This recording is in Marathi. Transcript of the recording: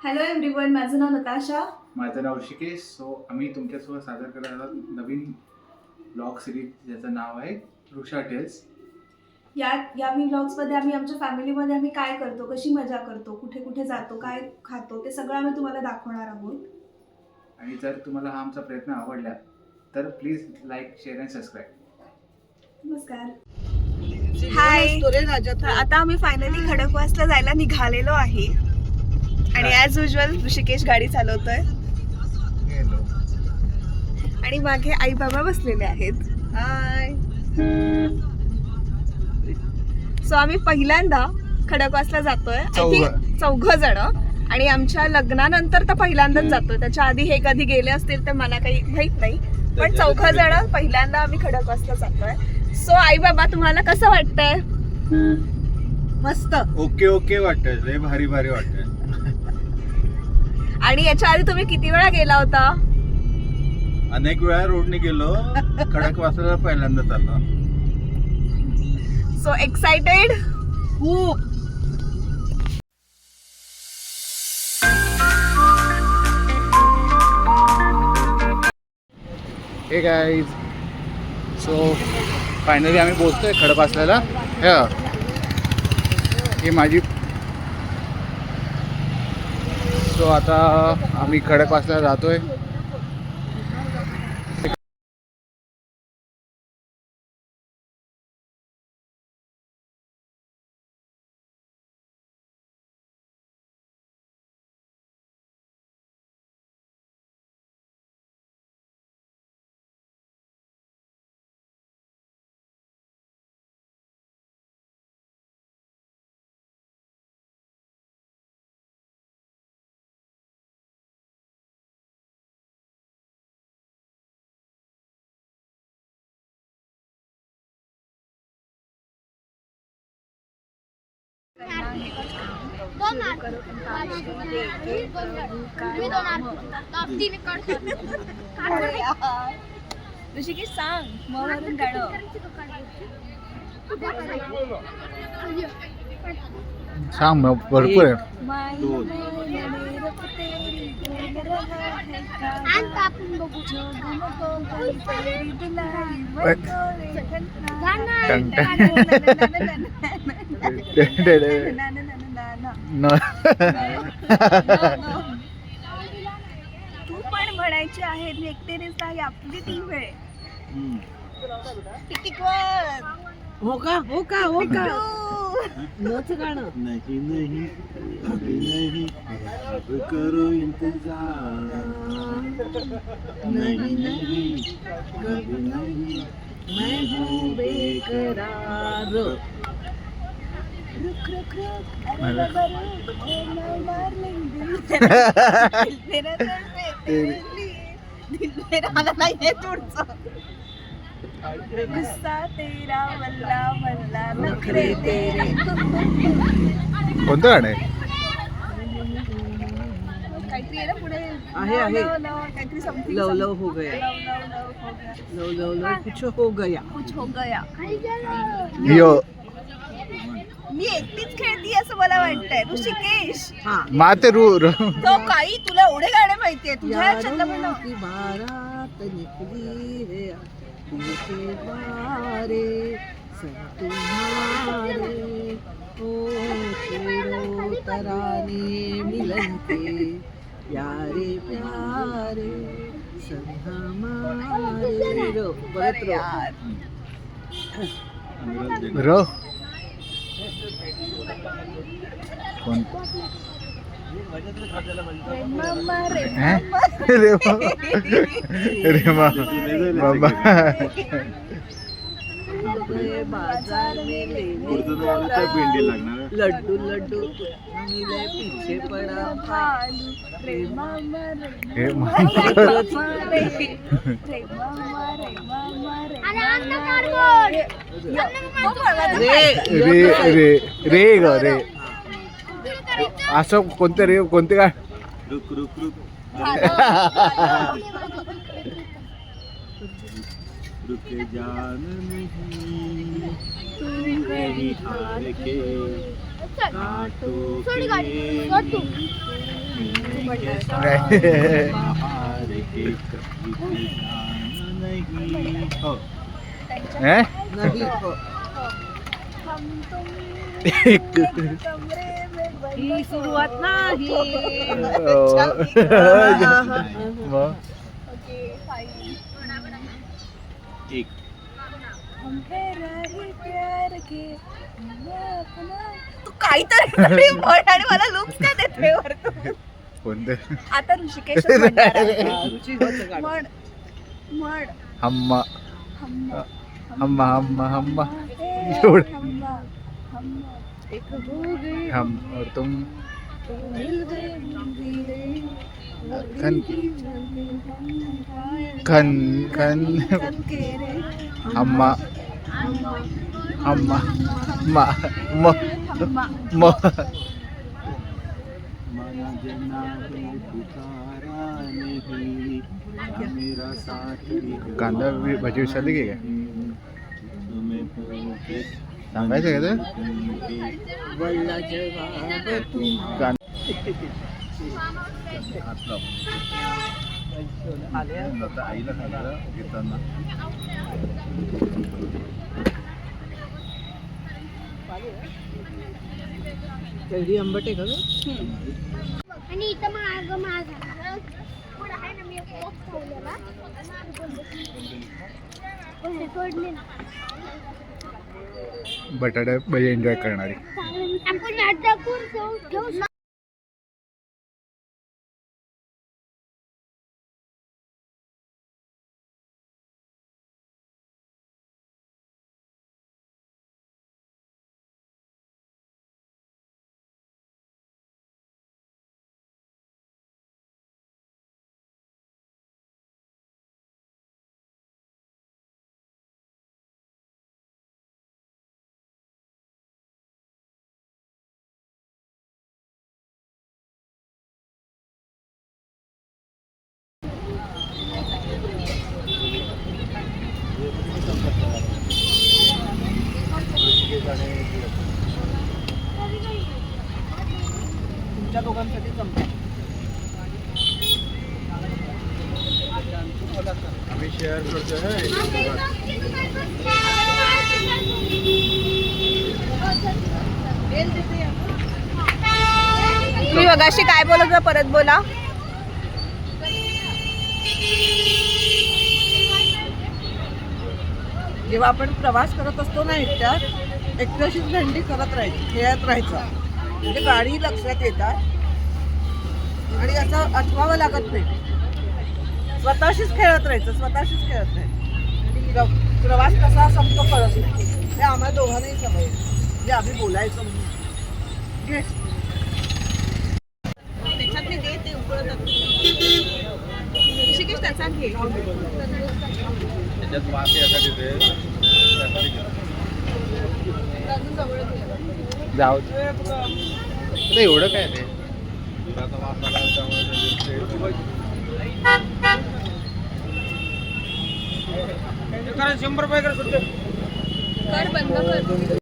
हॅलो एव्हरीवन, माझं नाव नताशा. माझं नाव ऋषिकेश. आम्ही तुमच्यासोबत सादर करत आहोत नवीन ब्लॉग सिरीज ज्याचं नाव आहे ऋषा टेल्स. या व्लॉग्समध्ये आम्ही आमच्या फॅमिलीमध्ये आम्ही काय करतो, कशी मजा करतो, कुठे कुठे जातो, काय खातो, ते सगळं आम्ही तुम्हाला दाखवणार आहोत. आणि जर तुम्हाला हा आमचा प्रयत्न आवडला तर please like, share and subscribe. नमस्कार. हाय. आता आम्ही फायनली खडकवासला जायला निघालेलो आहे आणि ॲज युजल ऋषिकेश गाडी चालवतोय आणि मागे आई बाबा बसलेले आहेत. हाय. सो आम्ही पहिल्यांदा खडकवासला जातोय, चौघ जण, आणि आमच्या लग्नानंतर तर पहिल्यांदाच जातोय. त्याच्या आधी हे कधी गेले असतील तर मला काही माहित नाही, पण चौघ जण पहिल्यांदा आम्ही खडकवासला जातोय. सो आई बाबा, तुम्हाला कसं वाटतंय? मस्त, ओके ओके वाटतंय, लय भारी भारी वाटतंय. आणि याच्या आधी तुम्ही किती वेळा गेला होता? अनेक वेळा रोडने गेलो, खडकवासला पहिल्यांदा चाललो. सो एक्साइटेड खूप. हे गाईज, सो फायनली आम्ही पोहोचतोय खडकवासल्याला. ही माझी. सो आता आम्ही खडकवासल्याला जातोय. ऋषिकेश सांग मग गाणं. सांग मग, भरपूर आहे. तू पण म्हणायची आहे, मी एकटेनेच नाही, आपली टीम आहे. हो का हो का हो का नच गाणं नहीं नहीं अभी नहीं, अब करो इंतजार. नहीं नहीं कभी नहीं, मैं हूँ बेकरार. रुक रुक रुक, अरे बाबा रुक, मैं मार लेंगे तेरा दर्द है तेरे लिए, दिल मेरा आला नाही आहे तुझं. गुस्सा तेरा वल्ला वल्ला, नखरे तेरे. कोणतं गाणं आहे? काहीतरी आहे ना पुढे. आहे, आहे. लव, लव, काहीतरी समथिंग. लव लव हो गया, लव लव लव हो गया, लव लव लव कुछ हो गया. कुछ हो गया. लिओ. मी एकटीच खेळती असं मला वाटतंय. ऋषिकेश, हा, माते तो काही तुला एवढे गाणे माहितीये तुझ्या ह्याच्यातलं म्हणा. यारों की बारात निकली है, तुमके बारे सब तुम्हारे, ओ छेड़ो तराने मिलन के, प्यारे प्यारे सब हमारे. परत रो. कोण? मम्मा रे हैं? रे मामा. बाजार में पुढचं तर मला त्या लेने भेंडी लागणार. लड्डू लड्डू मिले पीछे पड़ा भालू रे मामा रे हे मामा रे मामा रे मामा रे. रे रे रे ग रे. असं कोणतं रे, कोणते काय? रुक रुक रुक रुके जान नहीं, तुम कहीं हार के कांटों के हो. नाही हो. ही सुरुवात नाही. तू काहीतरी म्हण आणि मला लुक्स काय देते वरतून. कोणतं आता ऋषिकेश म्हणणार आहे. रुचिकोचं गाणं. म्हण म्हण हम्मा हम्मा हम्मा हम्मा हम्मा हम्मा एवढं. हम्मा हम्मा एक हो गई, हम और तुम मिल गए मंदिरे, खन खन खन हम्मा हम्मा मा म म कांदा भाजी विसरली की काय सांगायचं का वळला जवाब तू. ते आईला सांगितलं घेताना कैरी आंबट आहे का ग? आणि इथं माग माझा पुढं आहे ना मी एक बॉक्स ठेवलेला सोडले ना बटाटा भजी एन्जॉय करणारी आपण नाटक ठेवू तुमच्या दोघांसाठी जमतं. आम्ही शेअर करतोय तुम्ही मगाशी काय बोलत होता परत बोला. जेव्हा आपण प्रवास करत असतो ना एकट्यात, एकट्याशीच भेंडी करत राहायची, खेळत राहायचं. म्हणजे गाडी लक्षात येतात आणि असं आठवावं लागत नाही. स्वतःशीच खेळत राहायचं, स्वतःशीच खेळत राहायचं. प्रवास कसा संपतो कळत नाही. हे आम्हाला दोघांनाही सवय आहे. म्हणजे आम्ही बोलायचं म्हणून घे. त्याच्यात मी देते उकळत ऋषिकेश त्याचा घे. त्याच्यात वास यासाठी जाऊ ते एवढं काय ते वास आला त्यामुळे 100 रुपये कर बंद कर.